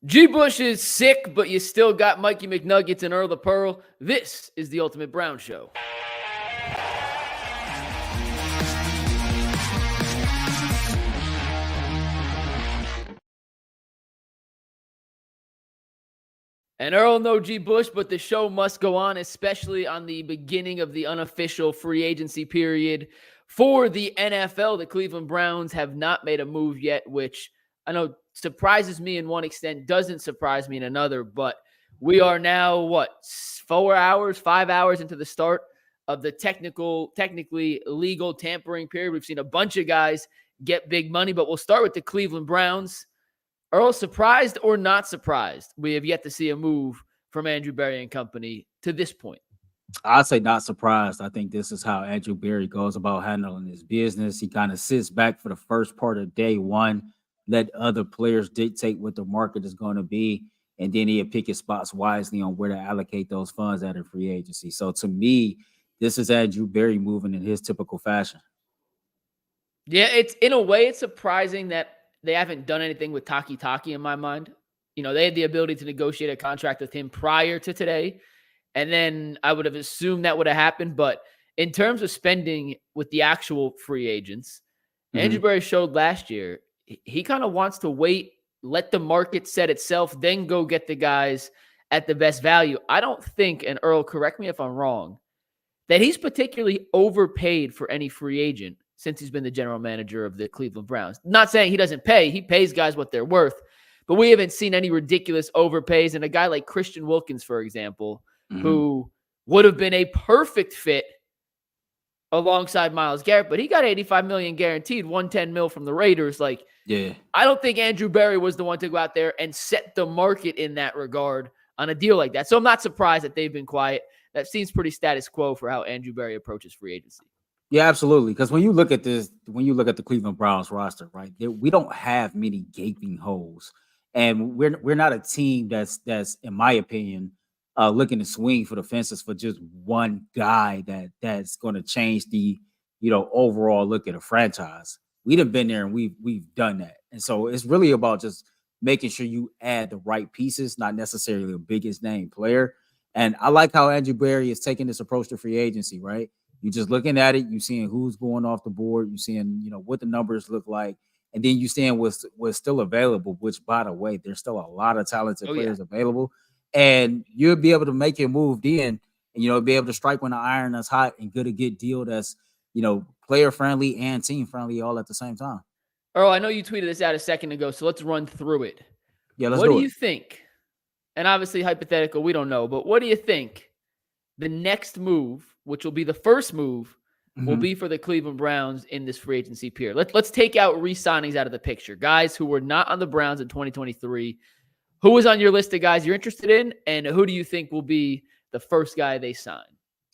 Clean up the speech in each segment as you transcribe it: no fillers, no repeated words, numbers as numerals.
G. Bush is sick, but you still got Mikey McNuggets and Earl the Pearl. This is the Ultimate Brown Show. And Earl, no G. Bush, but the show must go on, especially on the beginning of the unofficial free agency period for the NFL. The Cleveland Browns have not made a move yet, which I know surprises me in one extent, doesn't surprise me in another, but we are now, 5 hours into the start of the technically legal tampering period. We've seen a bunch of guys get big money, but we'll start with the Cleveland Browns. Earl, surprised or not surprised? We have yet to see a move from Andrew Berry and company to this point. I'd say not surprised. I think this is how Andrew Berry goes about handling his business. He kind of sits back for the first part of day one, let other players dictate what the market is going to be, and then he'll pick his spots wisely on where to allocate those funds at in free agency. So to me, this is Andrew Berry moving in his typical fashion. Yeah, it's in a way, it's surprising that they haven't done anything with Taki in my mind. You know, they had the ability to negotiate a contract with him prior to today. And then I would have assumed that would have happened. But in terms of spending with the actual free agents, Andrew Berry showed last year, he kind of wants to wait, let the market set itself, then go get the guys at the best value. I don't think, and Earl, correct me if I'm wrong, that he's particularly overpaid for any free agent since he's been the general manager of the Cleveland Browns. Not saying he doesn't pay. He pays guys what they're worth. But we haven't seen any ridiculous overpays. And a guy like Christian Wilkins, for example, who would have been a perfect fit alongside Myles Garrett, but he got $85 million guaranteed, $110 million from the Raiders. Like, yeah, I don't think Andrew Berry was the one to go out there and set the market in that regard on a deal like that. So I'm not surprised that they've been quiet. That seems pretty status quo for how Andrew Berry approaches free agency. Yeah, absolutely. Because when you look at this, when you look at the Cleveland Browns roster, right, we don't have many gaping holes, and we're not a team that's in my opinion looking to swing for the fences for just one guy that's going to change the overall look at a franchise. We've been there and we've done that, and so it's really about just making sure you add the right pieces, not necessarily the biggest name player. And I like how Andrew Berry is taking this approach to free agency, right? You're just looking at it, you're seeing who's going off the board, you're seeing, what the numbers look like, and then you're seeing what's still available, which, by the way, there's still a lot of talented players available. And you'll be able to make your move then, and, be able to strike when the iron is hot and get a good deal that's, player-friendly and team-friendly all at the same time. Earl, I know you tweeted this out a second ago, so let's run through it. Yeah, let's do it. What do you think? And obviously, hypothetical, we don't know, but what do you think the next move, which will be the first move, will be for the Cleveland Browns in this free agency period? Let's take out re-signings out of the picture. Guys who were not on the Browns in 2023. Who was on your list of guys you're interested in, and who do you think will be the first guy they sign?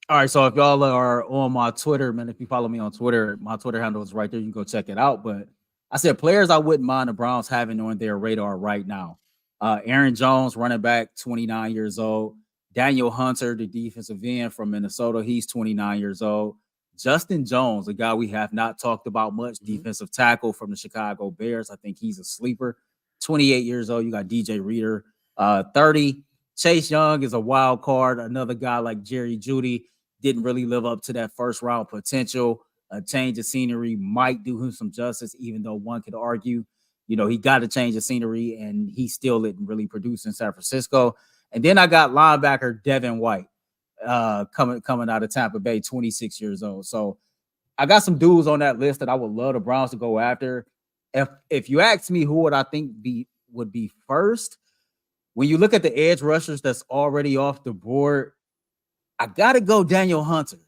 All right, so if y'all are on my Twitter, man, if you follow me on Twitter, my Twitter handle is right there. You can go check it out. But I said players I wouldn't mind the Browns having on their radar right now. Aaron Jones, running back, 29 years old. Daniel Hunter, the defensive end from Minnesota, he's 29 years old. Justin Jones, a guy we have not talked about much, defensive tackle from the Chicago Bears. I think he's a sleeper. 28 years old. You got DJ Reader, 30. Chase Young is a wild card. Another guy like Jerry Jeudy didn't really live up to that first round potential. A change of scenery might do him some justice, even though one could argue, he got a change of scenery and he still didn't really produce in San Francisco. And then I got linebacker Devin White coming out of Tampa Bay, 26 years old. So I got some dudes on that list that I would love the Browns to go after. If you ask me who would I think would be first, when you look at the edge rushers that's already off the board, I got to go Daniel Hunter,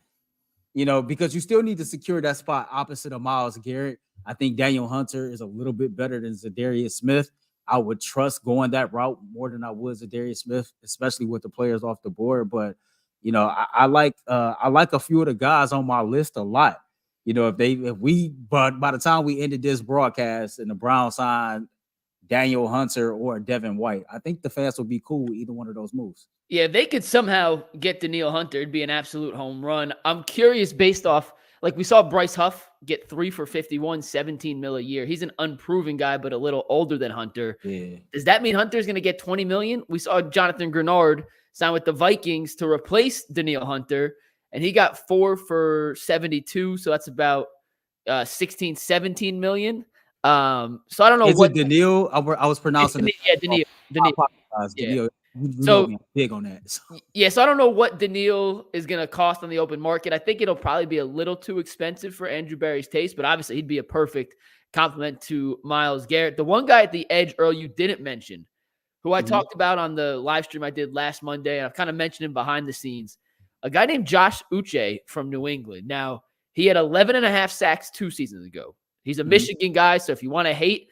because you still need to secure that spot opposite of Myles Garrett. I think Daniel Hunter is a little bit better than Zadarius Smith. I would trust going that route more than I would Zadarius Smith, especially with the players off the board. But, I like a few of the guys on my list a lot. But by the time we ended this broadcast and the Browns signed Daniel Hunter or Devin White, I think the fans would be cool with either one of those moves. Yeah, if they could somehow get Danielle Hunter, it'd be an absolute home run. I'm curious, based off Like we saw Bryce Huff get 3 for 51, 17 mil a year. He's an unproven guy, but a little older than Hunter. Yeah. Does that mean Hunter's going to get 20 million? We saw Jonathan Greenard sign with the Vikings to replace Danielle Hunter, and he got 4 for 72. So that's about 16, 17 million. So I don't know what Danielle. I was pronouncing it. Yeah, Danielle. Danielle. So I'm big on that. So. Yeah, so I don't know what Danielle is going to cost on the open market. I think it'll probably be a little too expensive for Andrew Berry's taste, but obviously he'd be a perfect complement to Myles Garrett. The one guy at the edge, Earl, you didn't mention, who I talked about on the live stream I did last Monday, and I've kind of mentioned him behind the scenes, a guy named Josh Uche from New England. Now, he had 11 and a half sacks 2 seasons ago. He's a Michigan guy, so if you want to hate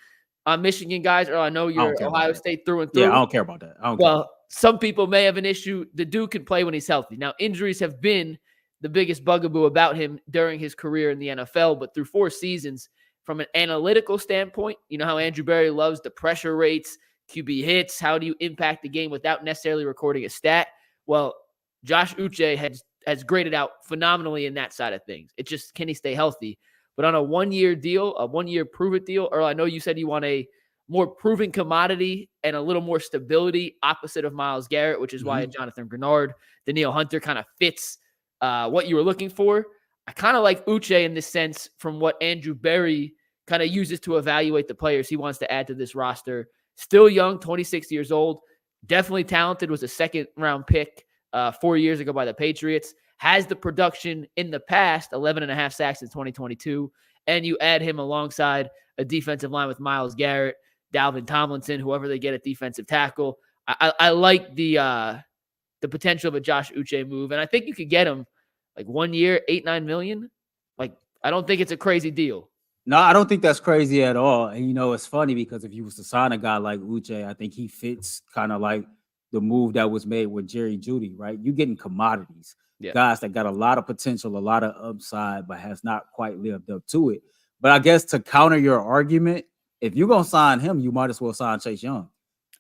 on Michigan guys, or I know you're Ohio State through and through. Yeah, I don't care about that. Some people may have an issue. The dude can play when he's healthy. Now, injuries have been the biggest bugaboo about him during his career in the NFL, but through 4 seasons, from an analytical standpoint, you know how Andrew Berry loves the pressure rates, QB hits, how do you impact the game without necessarily recording a stat? Well, Josh Uche has graded out phenomenally in that side of things. It's just, can he stay healthy? But on a 1-year deal, a 1-year prove-it deal, Earl, I know you said you want a more proven commodity and a little more stability opposite of Myles Garrett, which is why Jonathan Greenard, Danielle Hunter kind of fits what you were looking for. I kind of like Uche in this sense from what Andrew Berry kind of uses to evaluate the players he wants to add to this roster. Still young, 26 years old, definitely talented, was a second-round pick 4 years ago by the Patriots, has the production in the past, 11 and a half sacks in 2022, and you add him alongside a defensive line with Myles Garrett, Dalvin Tomlinson, whoever they get at defensive tackle. I like the potential of a Josh Uche move, and I think you could get him like 1 year, $8-9 million. Like, I don't think it's a crazy deal. No, I don't think that's crazy at all. And you know, it's funny because if you was to sign a guy like Uche, I think he fits kind of like the move that was made with Jerry Jeudy, right? You're getting commodities, guys that got a lot of potential, a lot of upside, but has not quite lived up to it. But I guess to counter your argument, if you're gonna sign him, you might as well sign Chase Young.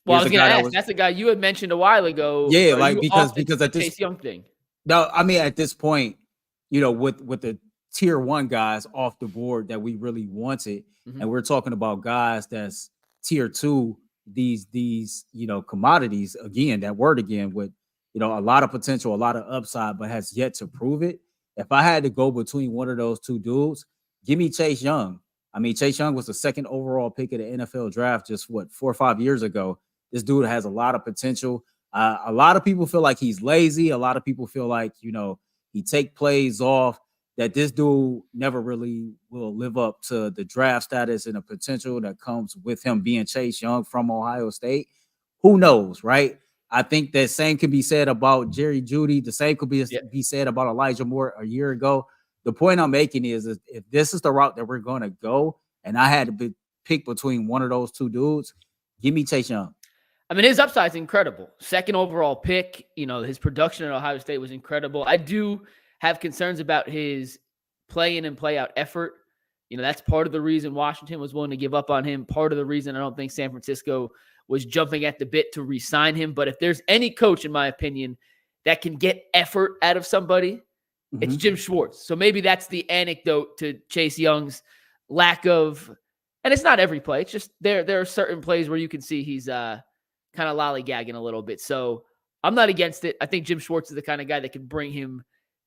Well, I was gonna ask. That's the guy you had mentioned a while ago. Yeah, like because at this Chase Young thing. No, I mean at this point, you know, with the tier 1 guys off the board that we really wanted, and we're talking about guys that's tier 2, these you know commodities again. That word again with you know a lot of potential, a lot of upside, but has yet to prove it. If I had to go between one of those 2 dudes, give me Chase Young. I mean, Chase Young was the 2nd overall pick of the NFL draft just 4 or 5 years ago. This dude has a lot of potential. A lot of people feel like he's lazy. A lot of people feel like, you know, he take plays off, that this dude never really will live up to the draft status and the potential that comes with him being Chase Young from Ohio State. Who knows, right? I think that same could be said about Jerry Jeudy. The same could be said about Elijah Moore a year ago. The point I'm making is if this is the route that we're going to go, and I had to pick between one of those 2 dudes, give me Chase Young. I mean, his upside is incredible. 2nd overall pick. You know, his production at Ohio State was incredible. I do have concerns about his play in and play out effort. You know, that's part of the reason Washington was willing to give up on him. Part of the reason I don't think San Francisco was jumping at the bit to re-sign him. But if there's any coach, in my opinion, that can get effort out of somebody, it's Jim Schwartz. So maybe that's the anecdote to Chase Young's lack of, and it's not every play. It's just there are certain plays where you can see he's kind of lollygagging a little bit. So I'm not against it. I think Jim Schwartz is the kind of guy that can bring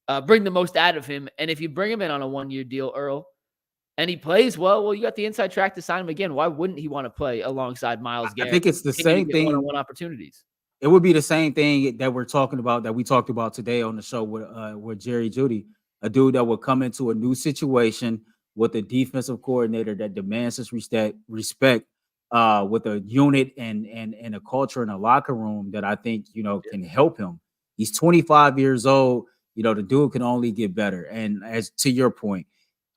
the most out of him. And if you bring him in on a 1-year deal, Earl, and he plays well, you got the inside track to sign him again. Why wouldn't he want to play alongside Myles Garrett? I think it's the same thing. One-on-one opportunities. It would be the same thing that we're talking about, that we talked about today on the show with Jerry Jeudy, a dude that would come into a new situation with a defensive coordinator that demands his respect with a unit and a culture in a locker room that I think, you know, can help him. He's 25 years old. You know, the dude can only get better. And as to your point,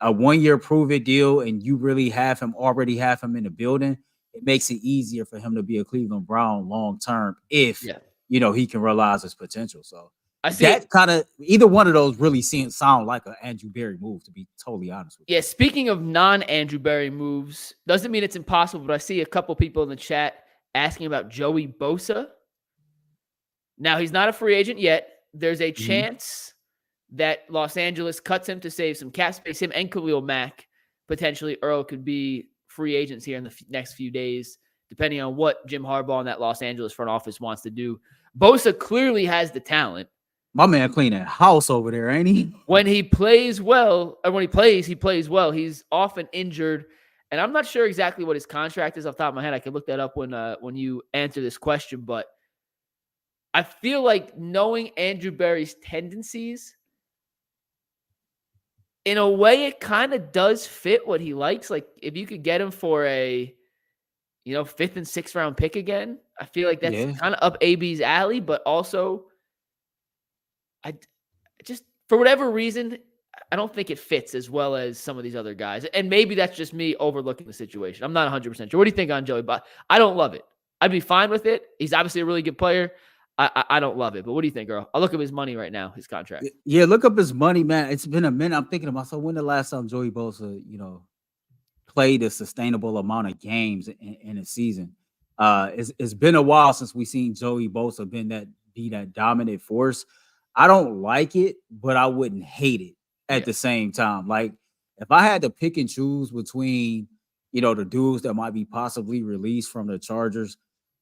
a 1-year prove-it deal and you really already have him in the building, it makes it easier for him to be a Cleveland Brown long-term if, you know, he can realize his potential. So I see that kind of, either one of those really sound like an Andrew Berry move, to be totally honest with you. Yeah, speaking of non-Andrew Berry moves, doesn't mean it's impossible, but I see a couple people in the chat asking about Joey Bosa. Now, he's not a free agent yet. There's a chance that Los Angeles cuts him to save some cap space. Him and Khalil Mack, potentially Earl, could be free agents here in the next few days, depending on what Jim Harbaugh and that Los Angeles front office wants to do. Bosa clearly has the talent. My man cleaning house over there, ain't he? When he plays well, or when he plays well. He's often injured, and I'm not sure exactly what his contract is off the top of my head. I can look that up when you answer this question, but I feel like knowing Andrew Berry's tendencies, in a way, it kind of does fit what he likes. Like, if you could get him for a, 5th and 6th round pick again, I feel like that's kind of up AB's alley, but also I just, for whatever reason, I don't think it fits as well as some of these other guys. And maybe that's just me overlooking the situation. I'm not 100% sure. What do you think on Joey? But I don't love it. I'd be fine with it. He's obviously a really good player. I don't love it. But what do you think, Earl? I'll look up his money right now, his contract. Yeah, look up his money, man. It's been a minute. I'm thinking to myself, when the last time Joey Bosa, played a sustainable amount of games in a season? It's been a while since we've seen Joey Bosa be that dominant force. I don't like it, but I wouldn't hate it at the same time. Like, if I had to pick and choose between, the dudes that might be possibly released from the Chargers,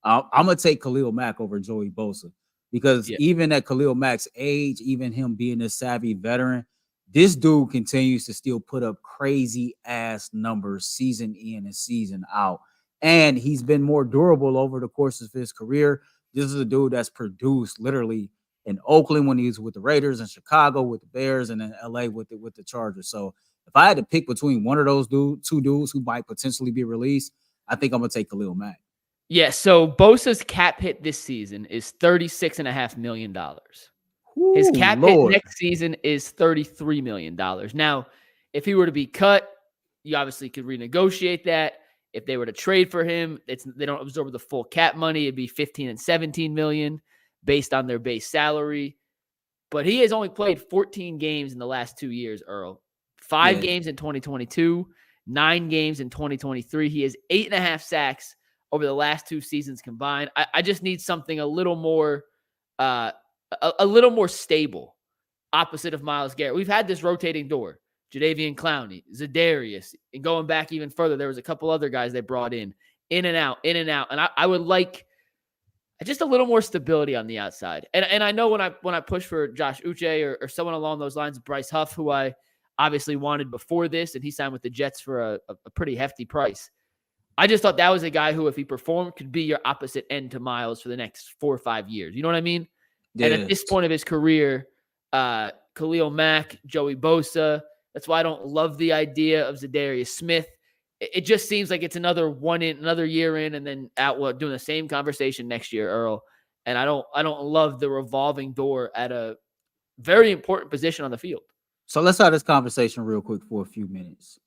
I'm going to take Khalil Mack over Joey Bosa, because even at Khalil Mack's age, even him being a savvy veteran, this dude continues to still put up crazy ass numbers season in and season out. And he's been more durable over the course of his career. This is a dude that's produced literally in Oakland when he was with the Raiders, in Chicago with the Bears, and in LA with the Chargers. So if I had to pick between one of those two dudes who might potentially be released, I think I'm going to take Khalil Mack. Yeah, so Bosa's cap hit this season is $36.5 million. His cap hit next season is $33 million. Now, if he were to be cut, you obviously could renegotiate that. If they were to trade for him, they don't absorb the full cap money. It'd be $15 and $17 million based on their base salary. But he has only played 14 games in the last 2 years, Earl. 5 games in 2022, 9 games in 2023. He has 8.5 sacks over the last 2 seasons combined. I just need something a little more stable, opposite of Myles Garrett. We've had this rotating door. Jadeveon Clowney, Za'Darius, and going back even further, there was a couple other guys they brought in and out. And I would like just a little more stability on the outside. And I know when I push for Josh Uche or someone along those lines, Bryce Huff, who I obviously wanted before this, and he signed with the Jets for a pretty hefty price. I just thought that was a guy who, if he performed, could be your opposite end to Myles for the next 4 or 5 years. You know what I mean? Yeah. And at this point of his career, Khalil Mack, Joey Bosa, that's why I don't love the idea of Za'Darius Smith. It just seems like it's another year in, and then out doing the same conversation next year, Earl. And I don't love the revolving door at a very important position on the field. So let's have this conversation real quick for a few minutes,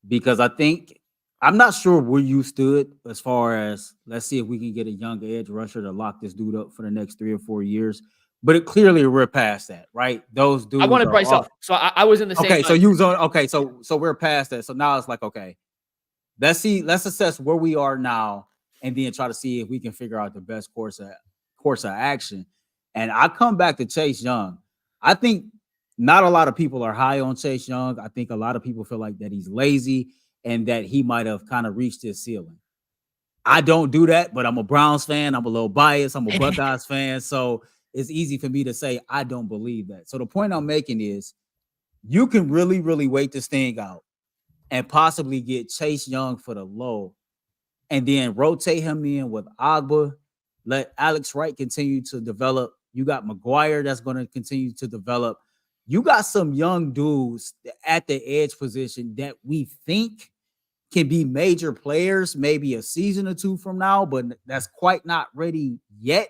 because I'm not sure where you stood as far as, let's see if we can get a young edge rusher to lock this dude up for the next 3 or 4 years. But clearly we're past that, right? Those dudes. I wanted Bryce Huff, so I was in the same. Okay, so you was on. Okay, so we're past that. So now it's like, okay, let's assess where we are now, and then try to see if we can figure out the best course of action. And I come back to Chase Young. I think not a lot of people are high on Chase Young. I think a lot of people feel like that he's lazy and that he might have kind of reached his ceiling. I don't do that, but I'm a Browns fan. I'm a little biased. I'm a Buckeyes fan. So it's easy for me to say I don't believe that. So the point I'm making is, you can really, really wait this thing out and possibly get Chase Young for the low, and then rotate him in with Agba. Let Alex Wright continue to develop. You got McGuire that's going to continue to develop. You got some young dudes at the edge position that we think can be major players maybe a season or 2 from now, but that's quite not ready yet.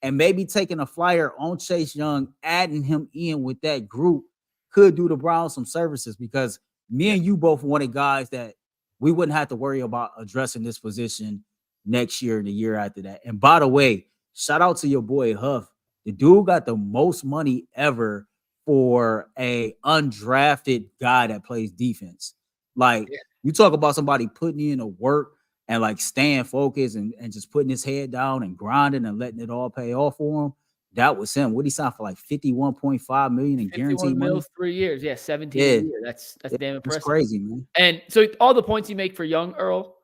And maybe taking a flyer on Chase Young, adding him in with that group could do the Browns some services, because me and you both wanted guys that we wouldn't have to worry about addressing this position next year and the year after that. And by the way, shout out to your boy Huff. The dude got the most money ever for a undrafted guy that plays defense. Like, you talk about somebody putting in the work and like staying focused and just putting his head down and grinding and letting it all pay off for him. that was him. What he signed for like $51.5 million in guaranteed money? 3 years. Yeah, 17 a year. That's damn impressive. That's crazy, man. And so all the points you make for Young, Earl,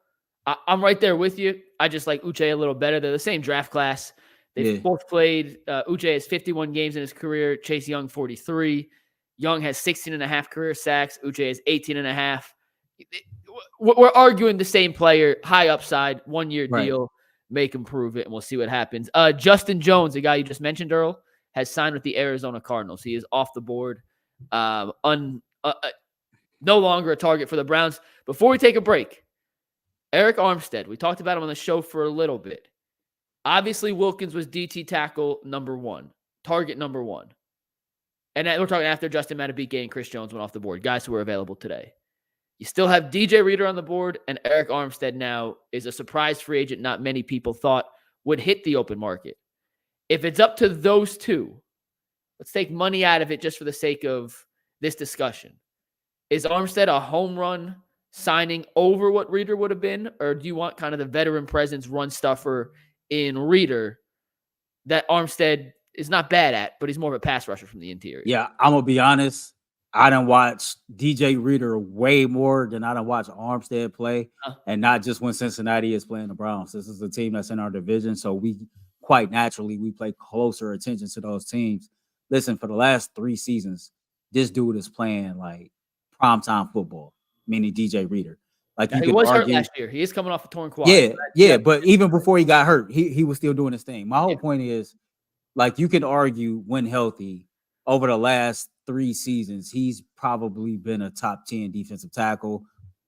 I'm right there with you. I just like Uche a little better. They're the same draft class. They've both played. Uche has 51 games in his career. Chase Young, 43. Young has 16.5 career sacks. Uche has 18.5. We're arguing the same player, high upside, 1-year deal, make him prove it, and we'll see what happens. Justin Jones, the guy you just mentioned, Earl, has signed with the Arizona Cardinals. He is off the board, no longer a target for the Browns. Before we take a break, Eric Armstead, we talked about him on the show for a little bit. Obviously, Wilkins was DT tackle number 1, target number 1. And we're talking after Justin Madubuike and Chris Jones went off the board, guys who were available today. You still have DJ Reader on the board, and Eric Armstead now is a surprise free agent not many people thought would hit the open market. If it's up to those two, let's take money out of it just for the sake of this discussion. Is Armstead a home run signing over what Reader would have been, or do you want kind of the veteran presence run stuffer in Reader that Armstead is not bad at, but he's more of a pass rusher from the interior? Yeah, I'm going to be honest. I done watch DJ Reader way more than I done watch Armstead play, and not just when Cincinnati is playing the Browns. This is a team that's in our division, so we quite naturally we pay closer attention to those teams. Listen, for the last 3 seasons, this dude is playing like primetime football, meaning DJ Reader. Like he was hurt last year. He is coming off a torn quad. Yeah, but even before he got hurt, he was still doing his thing. My whole point is, like, you can argue when healthy over the last 3 seasons, he's probably been a top 10 defensive tackle,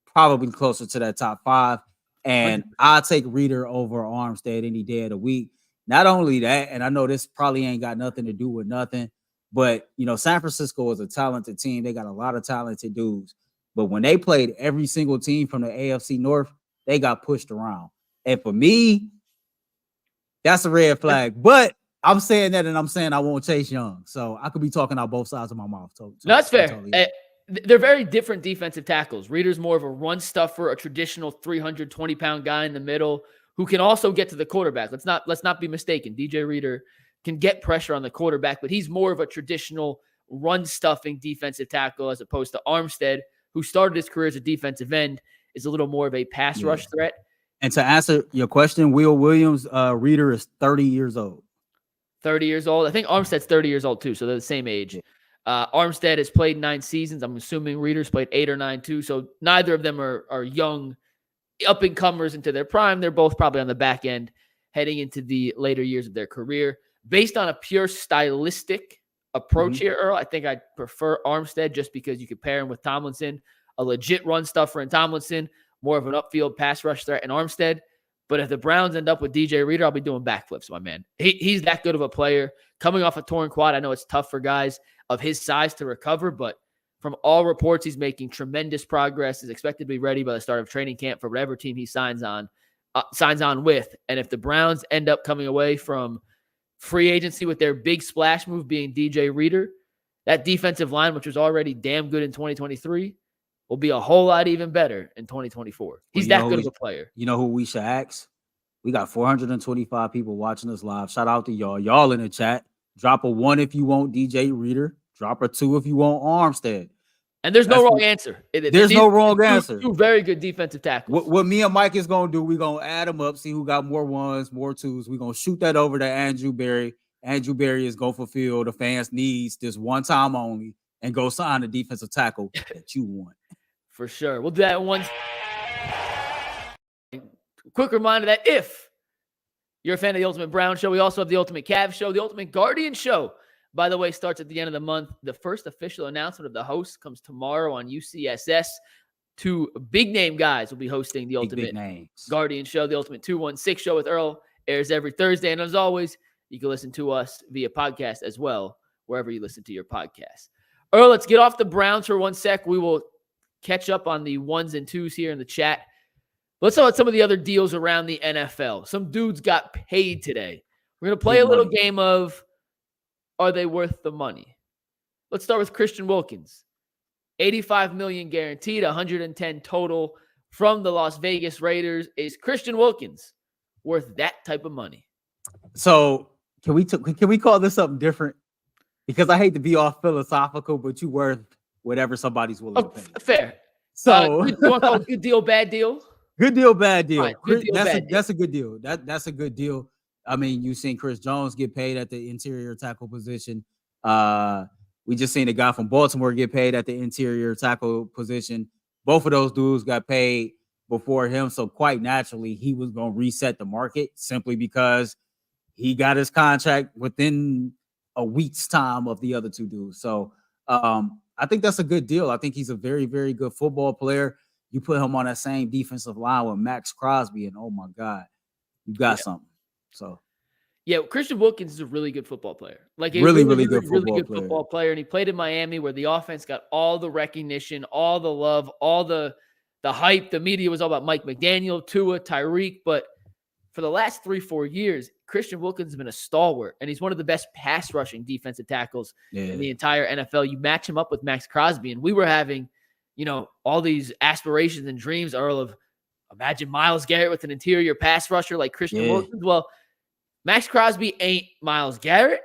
probably closer to that top 5. And I'll take Reader over Armstead any day of the week. Not only that, and I know this probably ain't got nothing to do with nothing, but, you know, San Francisco is a talented team. They got a lot of talented dudes. But when they played every single team from the AFC North, they got pushed around. And for me, that's a red flag. But I'm saying that, and I'm saying I won't Chase Young. So I could be talking out both sides of my mouth. No, that's fair. Totally they're very different defensive tackles. Reader's more of a run stuffer, a traditional 320-pound guy in the middle who can also get to the quarterback. Let's not be mistaken. DJ Reader can get pressure on the quarterback, but he's more of a traditional run-stuffing defensive tackle as opposed to Armstead, who started his career as a defensive end, is a little more of a pass rush threat. And to answer your question, Will Williams, Reader is 30 years old. 30 years old. I think Armstead's 30 years old too, so they're the same age. Armstead has played 9 seasons. I'm assuming Reader's played 8 or 9 too, so neither of them are young up-and-comers into their prime. They're both probably on the back end heading into the later years of their career. Based on a pure stylistic approach here, Earl, I think I'd prefer Armstead just because you could pair him with Tomlinson, a legit run stuffer in Tomlinson, more of an upfield pass rush threat in Armstead. But if the Browns end up with DJ Reader, I'll be doing backflips, my man. He's that good of a player. Coming off a torn quad, I know it's tough for guys of his size to recover, but from all reports, he's making tremendous progress. Is expected to be ready by the start of training camp for whatever team he signs on with. And if the Browns end up coming away from free agency with their big splash move being DJ Reader, that defensive line, which was already damn good in 2023, will be a whole lot even better in 2024. He's that good of a player. You know who we should ask? We got 425 people watching us live. Shout out to y'all. Y'all in the chat. Drop a 1 if you want DJ Reader. Drop a 2 if you want Armstead. And there's no wrong answer. There's no wrong answer. 2 very good defensive tackles. What me and Mike is going to do, we're going to add them up, see who got more 1s, more 2s. We're going to shoot that over to Andrew Berry. Andrew Berry is going to fulfill the fans' needs this one time only and go sign a defensive tackle that you want. For sure. We'll do that once. Quick reminder that if you're a fan of the Ultimate Brown Show, we also have the Ultimate Cavs Show. The Ultimate Guardian Show, by the way, starts at the end of the month. The first official announcement of the host comes tomorrow on UCSS. 2 big-name guys will be hosting the Ultimate Guardian Show. The Ultimate 216 Show with Earl airs every Thursday. And as always, you can listen to us via podcast as well, wherever you listen to your podcast. Earl, let's get off the Browns for 1 sec. We will catch up on the 1s and 2s here in the chat. Let's talk about some of the other deals around the NFL. Some dudes got paid today. We're going to play a little game of, are they worth the money? Let's start with Christian Wilkins. $85 million guaranteed, $110 total from the Las Vegas Raiders. Is Christian Wilkins worth that type of money? So can we call this something different? Because I hate to be all philosophical, but you worth whatever somebody's willing to pay. Fair. So you want to call it good deal, bad deal? Good deal, bad deal. Right, good deal, That's a good deal. That's a good deal. I mean, you've seen Chris Jones get paid at the interior tackle position. We just seen a guy from Baltimore get paid at the interior tackle position. Both of those dudes got paid before him. So quite naturally, he was going to reset the market simply because he got his contract within a week's time of the other two dudes. So I think that's a good deal. I think he's a very, very good football player. You put him on that same defensive line with Max Crosby, and oh my God, you got something. So yeah, Christian Wilkins is a really good football player. Like a really good football player. And he played in Miami where the offense got all the recognition, all the love, all the hype. The media was all about Mike McDaniel, Tua, Tyreek. But for the last 3-4 years, Christian Wilkins has been a stalwart, and he's one of the best pass rushing defensive tackles in the entire NFL. You match him up with Max Crosby, and we were having, all these aspirations and dreams, Earl, of imagine Myles Garrett with an interior pass rusher like Christian Wilkins. Well, Max Crosby ain't Myles Garrett,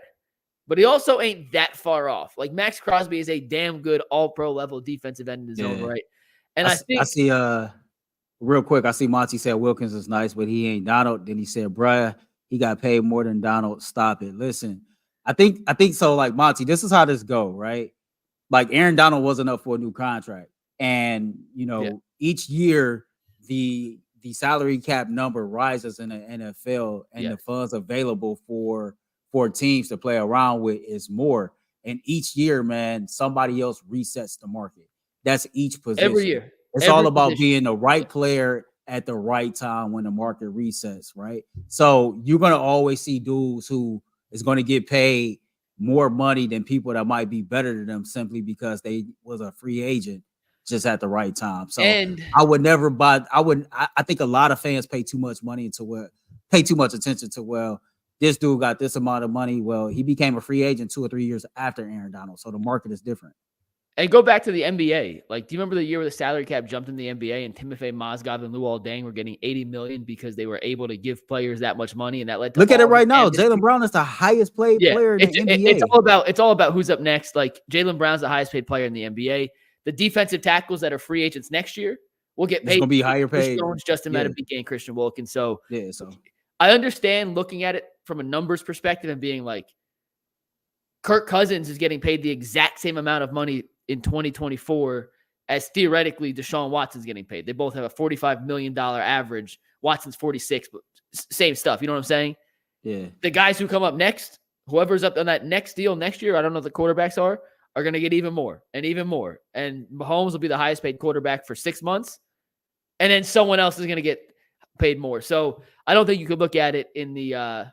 but he also ain't that far off. Like Max Crosby is a damn good all-pro level defensive end in his own right. And I see real quick, I see Monty said Wilkins is nice, but he ain't Donald. Then he said, bruh, he got paid more than Donald. Stop it. Listen, I think so. Like Monty, this is how this go, right? Like Aaron Donald wasn't up for a new contract. And, each year the salary cap number rises in the NFL, and the funds available for teams to play around with is more. And each year, man, somebody else resets the market. That's each position. Every year. It's all about being the right player at the right time when the market resets, right? So you're going to always see dudes who is going to get paid more money than people that might be better than them simply because they was a free agent just at the right time. So I would never buy. I think a lot of fans pay too much money pay too much attention to, this dude got this amount of money. Well, he became a free agent 2 or 3 years after Aaron Donald. So the market is different. And go back to the NBA. Like, do you remember the year where the salary cap jumped in the NBA and Timofey Mozgov and Luol Deng were getting $80 million because they were able to give players that much money, and that led to look at it right now. Jaylen Brown is the highest paid player in the NBA. It's all about who's up next. Like Jaylen Brown's the highest paid player in the NBA. The defensive tackles that are free agents next year will get paid. It's gonna be higher paid. Justin Madubuike and Christian Wilkins. So I understand looking at it from a numbers perspective and being like, Kirk Cousins is getting paid the exact same amount of money in 2024 as theoretically Deshaun Watson's getting paid. They both have a $45 million average. Watson's 46, but same stuff. You know what I'm saying? Yeah. The guys who come up next, whoever's up on that next deal next year, I don't know what the quarterbacks are going to get even more and even more. And Mahomes will be the highest paid quarterback for 6 months. And then someone else is going to get paid more. So I don't think you could look at it in the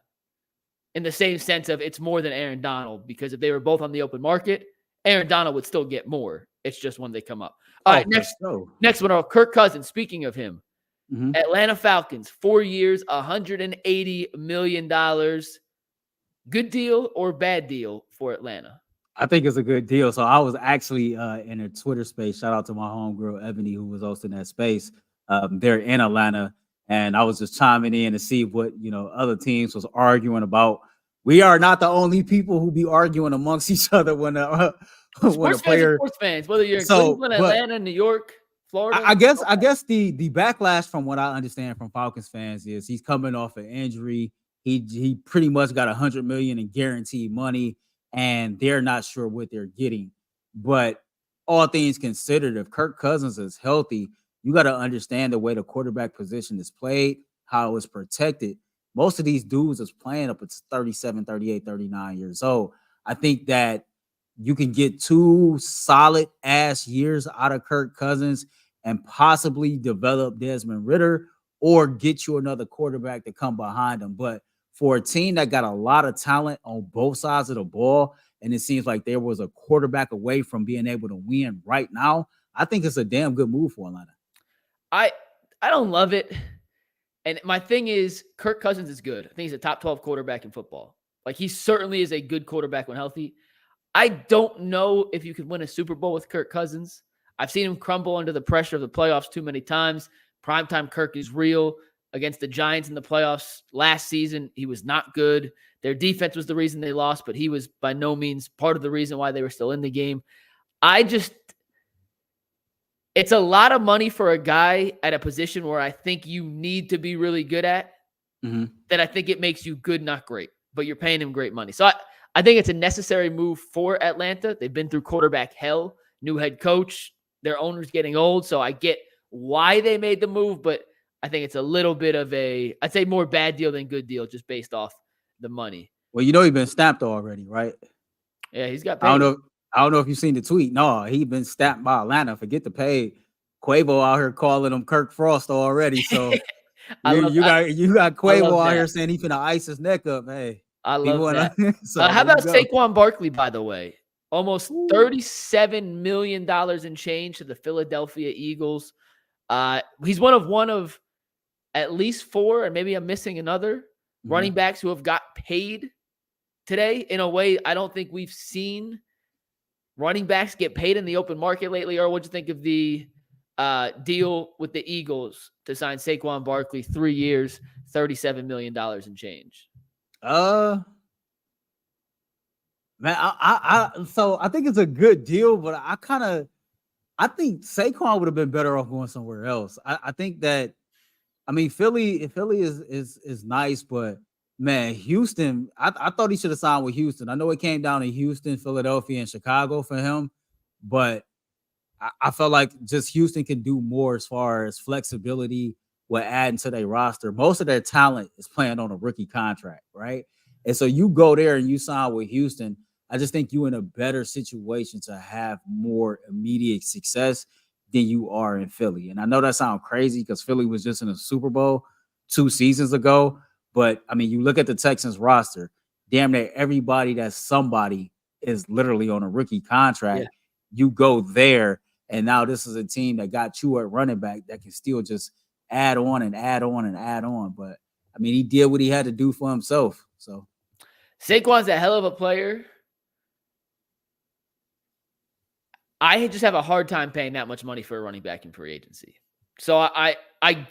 same sense of it's more than Aaron Donald, because if they were both on the open market, Aaron Donald would still get more. It's just when they come up. All right, next one. Kirk Cousins, speaking of him, Atlanta Falcons, 4 years, $180 million. Good deal or bad deal for Atlanta? I think it's a good deal. So I was actually in a Twitter space. Shout out to my homegirl, Ebony, who was hosting that space. They're in Atlanta. And I was just chiming in to see what, other teams was arguing about. We are not the only people who be arguing amongst each other when a player. Sports fans, whether you're in Cleveland, Atlanta, New York, Florida. I guess the backlash from what I understand from Falcons fans is he's coming off an injury. He pretty much got $100 million in guaranteed money, and they're not sure what they're getting. But all things considered, if Kirk Cousins is healthy, you got to understand the way the quarterback position is played, how it's protected. Most of these dudes is playing up at 37, 38, 39 years old. I think that you can get 2 solid ass years out of Kirk Cousins and possibly develop Desmond Ridder or get you another quarterback to come behind him. But for a team that got a lot of talent on both sides of the ball, and it seems like there was a quarterback away from being able to win right now, I think it's a damn good move for Atlanta. I don't love it. And my thing is, Kirk Cousins is good. I think he's a top 12 quarterback in football. Like, he certainly is a good quarterback when healthy. I don't know if you could win a Super Bowl with Kirk Cousins. I've seen him crumble under the pressure of the playoffs too many times. Primetime Kirk is real. against the Giants in the playoffs last season. He was not good. Their defense was the reason they lost, but he was by no means part of the reason why they were still in the game. It's a lot of money for a guy at a position where I think you need to be really good at, that I think it makes you good, not great, but you're paying him great money. So I think it's a necessary move for Atlanta. They've been through quarterback hell, new head coach, their owner's getting old. So I get why they made the move, but I think it's a little bit of I'd say more bad deal than good deal, just based off the money. Well, you know, he's been stamped already, right? Yeah, he's got paid. I don't know if you've seen the tweet. No, he's been stamped by Atlanta. Forget the pay. Quavo out here calling him Kirk Frost already. So you got Quavo out here saying he's finna ice his neck up. Hey, I love that. So how about Saquon Barkley, by the way? Almost $37 million in change to the Philadelphia Eagles. He's one of at least 4, and maybe I'm missing another running backs who have got paid today in a way I don't think we've seen running backs get paid in the open market lately. Or what'd you think of the deal with the Eagles to sign Saquon Barkley, 3 years, $37 million in change? Man, so I think it's a good deal, but I think Saquon would have been better off going somewhere else. I think that, I mean, Philly is nice, but man, Houston, I thought he should have signed with Houston. I know it came down to Houston, Philadelphia, and Chicago for him, but I felt like just Houston can do more as far as flexibility with adding to their roster. Most of their talent is playing on a rookie contract, right? And so you go there and you sign with Houston, I just think you're in a better situation to have more immediate success than you are in Philly. And I know that sounds crazy because Philly was just in a Super Bowl 2 seasons ago. But, I mean, you look at the Texans roster, damn near everybody that's somebody is literally on a rookie contract. Yeah. You go there, and now this is a team that got you at running back that can still just add on and add on and add on. But, I mean, he did what he had to do for himself. So Saquon's a hell of a player. I just have a hard time paying that much money for a running back in free agency. So I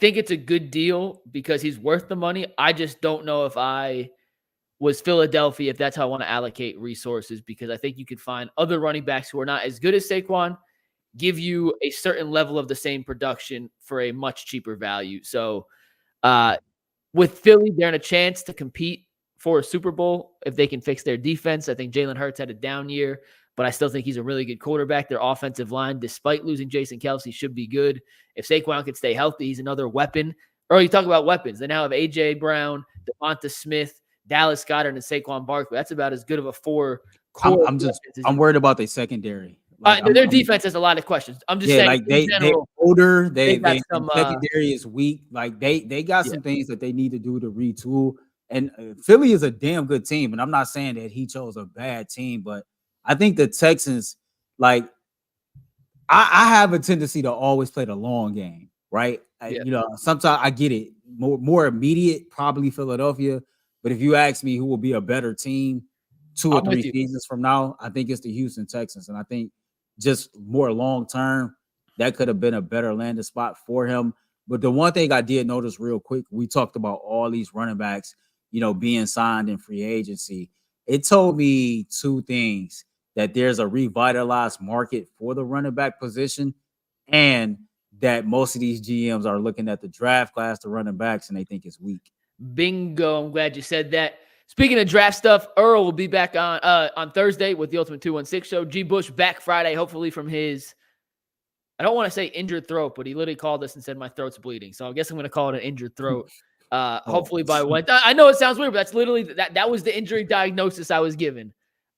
think it's a good deal because he's worth the money. I just don't know if I was Philadelphia, if that's how I want to allocate resources, because I think you could find other running backs who are not as good as Saquon, give you a certain level of the same production for a much cheaper value. So with Philly, they're in a chance to compete for a Super Bowl if they can fix their defense. I think Jalen Hurts had a down year, but I still think he's a really good quarterback. Their offensive line, despite losing Jason Kelce, should be good. If Saquon can stay healthy, he's another weapon. Earl, you talk about weapons. They now have A.J. Brown, Devonta Smith, Dallas Goedert, and Saquon Barkley. That's about as good of a 4 core. I'm worried about their secondary. Their defense has a lot of questions. I'm just saying, like they're older. They some secondary is weak. Like they got some things that they need to do to retool. And Philly is a damn good team. And I'm not saying that he chose a bad team, but I think the Texans, like, I have a tendency to always play the long game, right? Sometimes I get it. More immediate, probably Philadelphia. But if you ask me who will be a better team 2 or 3 seasons from now, I think it's the Houston Texans. And I think just more long-term, that could have been a better landing spot for him. But the one thing I did notice real quick, we talked about all these running backs, being signed in free agency. It told me 2 things: that there's a revitalized market for the running back position, and that most of these GMs are looking at the draft class, the running backs, and they think it's weak. Bingo. I'm glad you said that. Speaking of draft stuff, Earl will be back on Thursday with the Ultimate 216 show. G. Bush back Friday, hopefully from his, I don't want to say injured throat, but he literally called us and said my throat's bleeding. So I guess I'm going to call it an injured throat. Hopefully by Wednesday. I know it sounds weird, but that's literally that was the injury diagnosis I was given.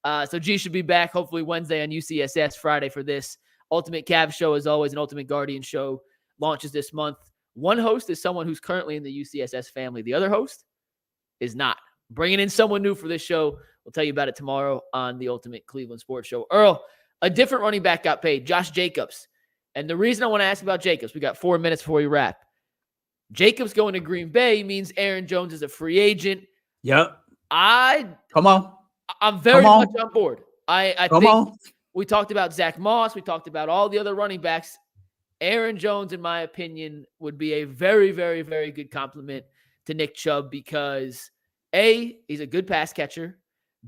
So G should be back hopefully Wednesday on UCSS, Friday for this Ultimate Cav show. As always, an Ultimate Guardian show launches this month. One host is someone who's currently in the UCSS family. The other host is not. Bringing in someone new for this show. We'll tell you about it tomorrow on the Ultimate Cleveland Sports Show. Earl, a different running back got paid, Josh Jacobs. And the reason I want to ask about Jacobs, we got 4 minutes before we wrap. Jacobs going to Green Bay means Aaron Jones is a free agent. Yep. Come on. I'm very much on board. I think we talked about Zach Moss. We talked about all the other running backs. Aaron Jones, in my opinion, would be a very, very, very good compliment to Nick Chubb because A, he's a good pass catcher.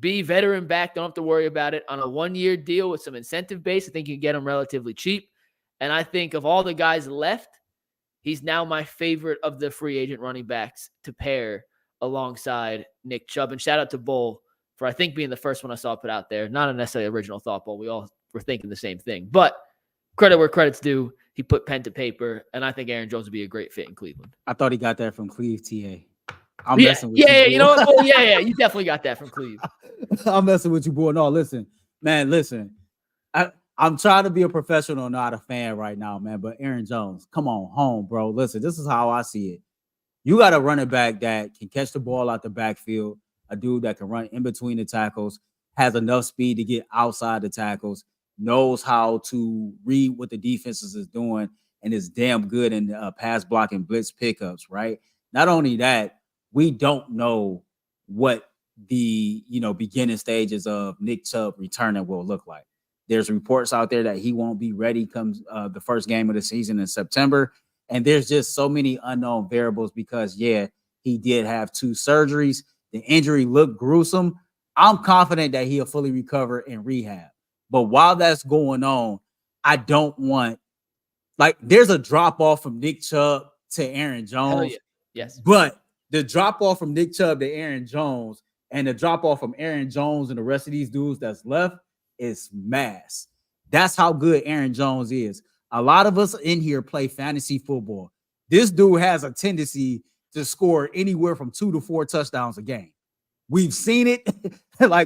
B, veteran back, don't have to worry about it. On a 1-year deal with some incentive base, I think you can get him relatively cheap. And I think of all the guys left, he's now my favorite of the free agent running backs to pair alongside Nick Chubb. And shout out to Bull for, I think, being the first one I saw put out there. Not a necessarily original thought, Bull. We all were thinking the same thing. But credit where credit's due. He put pen to paper, and I think Aaron Jones would be a great fit in Cleveland. I thought he got that from Cleve, TA. I'm messing with you. Yeah, you know what? Well, yeah, you definitely got that from Cleve. I'm messing with you, boy. No, listen, man, listen. I'm trying to be a professional, not a fan right now, man. But Aaron Jones, come on home, bro. Listen, this is how I see it. You got a running back that can catch the ball out the backfield, a dude that can run in between the tackles, has enough speed to get outside the tackles, knows how to read what the defenses is doing, and is damn good in pass blocking blitz pickups, right? Not only that, we don't know what the beginning stages of Nick Chubb returning will look like. There's reports out there that he won't be ready comes the first game of the season in September. And there's just so many unknown variables because, yeah, he did have 2 surgeries. The injury looked gruesome. I'm confident that he'll fully recover in rehab. But while that's going on, I don't want, there's a drop-off from Nick Chubb to Aaron Jones. Yeah. Yes. But the drop-off from Nick Chubb to Aaron Jones and the drop-off from Aaron Jones and the rest of these dudes that's left is mass. That's how good Aaron Jones is. A lot of us in here play fantasy football. This dude has a tendency to score anywhere from 2 to 4 touchdowns a game. We've seen it.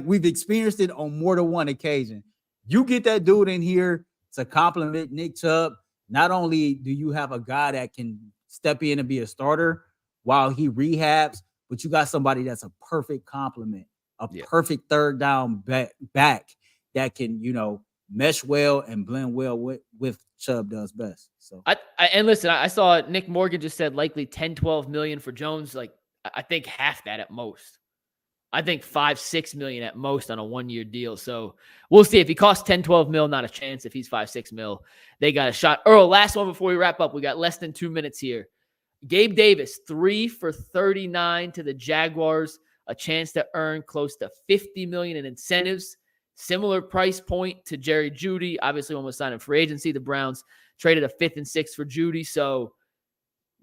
We've experienced it on more than one occasion. You get that dude in here to compliment Nick Chubb. Not only do you have a guy that can step in and be a starter while he rehabs, but you got somebody that's a perfect complement, perfect third down back that can, mesh well and blend well with Chubb does best. So and listen, I saw Nick Morgan just said likely 10-12 million for Jones. I think half that at most. I think 5-6 million at most on a 1-year deal. So we'll see. If he costs 10-12 mil, not a chance. If he's 5-6 mil, they got a shot. Earl, last one before we wrap up. We got less than 2 minutes here. Gabe Davis, 3 for 39 to the Jaguars, a chance to earn close to 50 million in incentives. Similar price point to Jerry Jeudy. Obviously, one was signed in free agency. The Browns traded a 5th and 6th for Jeudy. So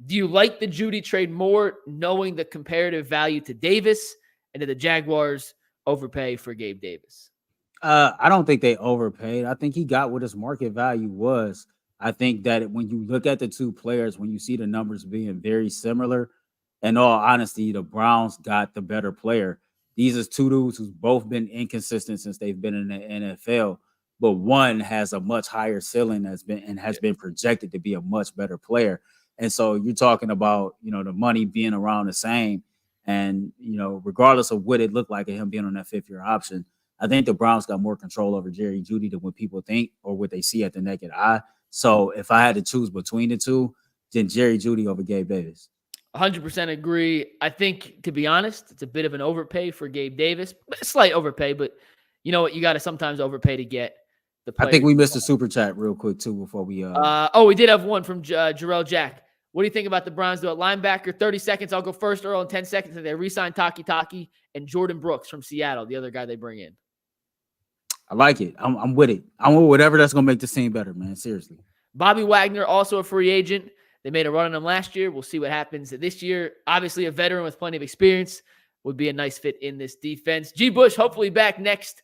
do you like the Jeudy trade more, knowing the comparative value to Davis? And did the Jaguars overpay for Gabe Davis? I don't think they overpaid. I think he got what his market value was. I think that when you look at the 2 players, when you see the numbers being very similar, in all honesty, the Browns got the better player. These are 2 dudes who's both been inconsistent since they've been in the NFL, but one has a much higher ceiling has been projected to be a much better player. And so you're talking about, the money being around the same. And, regardless of what it looked like of him being on that 5th-year option, I think the Browns got more control over Jerry Jeudy than what people think or what they see at the naked eye. So if I had to choose between the 2, then Jerry Jeudy over Gabe Davis. 100% agree. I think, to be honest, it's a bit of an overpay for Gabe Davis. A slight overpay, but you know what? You got to sometimes overpay to get the player. I think we missed a super chat real quick, too, before we... we did have one from Jarrell Jack. What do you think about the Browns do at linebacker? 30 seconds. I'll go first, Earl, in 10 seconds. And they re-sign Taki and Jordan Brooks from Seattle, the other guy they bring in. I like it. I'm with it. I'm with whatever that's going to make the team better, man. Seriously. Bobby Wagner, also a free agent. They made a run on him last year. We'll see what happens this year. Obviously, a veteran with plenty of experience would be a nice fit in this defense. G. Bush, hopefully back next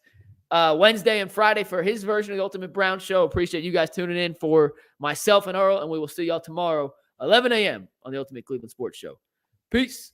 Wednesday and Friday for his version of the Ultimate Brown Show. Appreciate you guys tuning in for myself and Earl, and we will see y'all tomorrow, 11 a.m. on the Ultimate Cleveland Sports Show. Peace.